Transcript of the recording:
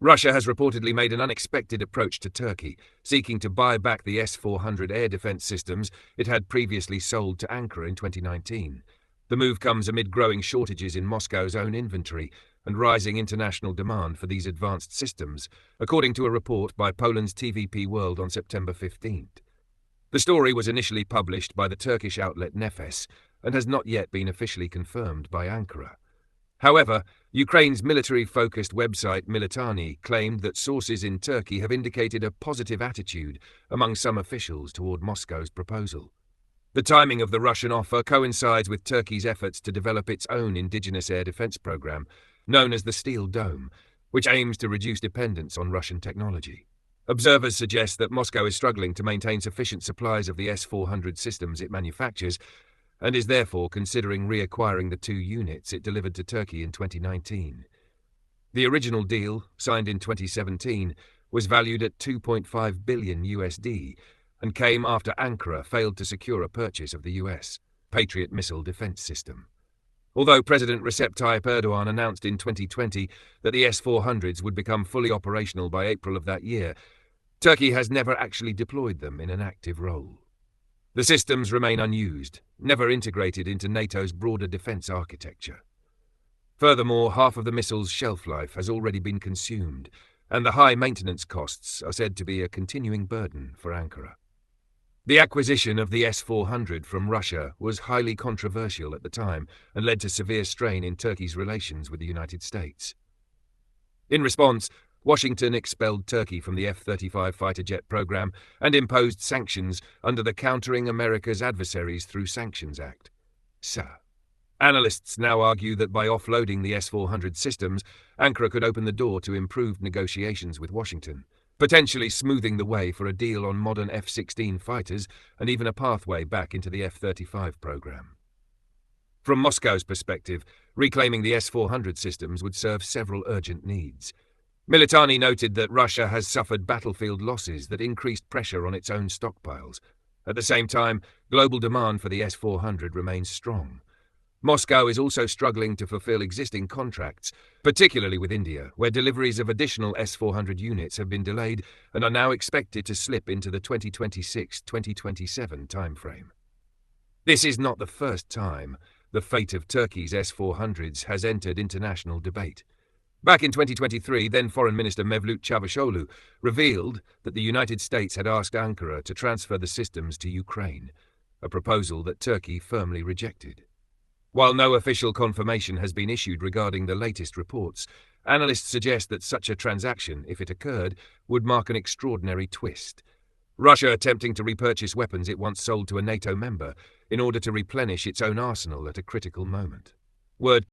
Russia has reportedly made an unexpected approach to Turkey, seeking to buy back the S-400 air defense systems it had previously sold to Ankara in 2019. The move comes amid growing shortages in Moscow's own inventory and rising international demand for these advanced systems, according to a report by Poland's TVP World on September 15th. The story was initially published by the Turkish outlet Nefes and has not yet been officially confirmed by Ankara. However, Ukraine's military-focused website Militani claimed that sources in Turkey have indicated a positive attitude among some officials toward Moscow's proposal. The timing of the Russian offer coincides with Turkey's efforts to develop its own indigenous air defense program, known as the Steel Dome, which aims to reduce dependence on Russian technology. Observers suggest that Moscow is struggling to maintain sufficient supplies of the S-400 systems it manufactures, and is therefore considering reacquiring the 2 units it delivered to Turkey in 2019. The original deal, signed in 2017, was valued at $2.5 billion USD and came after Ankara failed to secure a purchase of the US Patriot missile defense system. Although President Recep Tayyip Erdoğan announced in 2020 that the S-400s would become fully operational by April of that year, Turkey has never actually deployed them in an active role. The systems remain unused, never integrated into NATO's broader defense architecture. Furthermore, half of the missile's shelf life has already been consumed, and the high maintenance costs are said to be a continuing burden for Ankara. The acquisition of the S-400 from Russia was highly controversial at the time and led to severe strain in Turkey's relations with the United States. In response, Washington expelled Turkey from the F-35 fighter jet program and imposed sanctions under the Countering America's Adversaries Through Sanctions Act, SAA. Analysts now argue that by offloading the S-400 systems, Ankara could open the door to improved negotiations with Washington, potentially smoothing the way for a deal on modern F-16 fighters and even a pathway back into the F-35 program. From Moscow's perspective, reclaiming the S-400 systems would serve several urgent needs. Militani noted that Russia has suffered battlefield losses that increased pressure on its own stockpiles. At the same time, global demand for the S-400 remains strong. Moscow is also struggling to fulfill existing contracts, particularly with India, where deliveries of additional S-400 units have been delayed and are now expected to slip into the 2026-2027 timeframe. This is not the first time the fate of Turkey's S-400s has entered international debate. Back in 2023, then Foreign Minister Mevlut Çavuşoğlu revealed that the United States had asked Ankara to transfer the systems to Ukraine, a proposal that Turkey firmly rejected. While no official confirmation has been issued regarding the latest reports, analysts suggest that such a transaction, if it occurred, would mark an extraordinary twist. Russia attempting to repurchase weapons it once sold to a NATO member in order to replenish its own arsenal at a critical moment. Word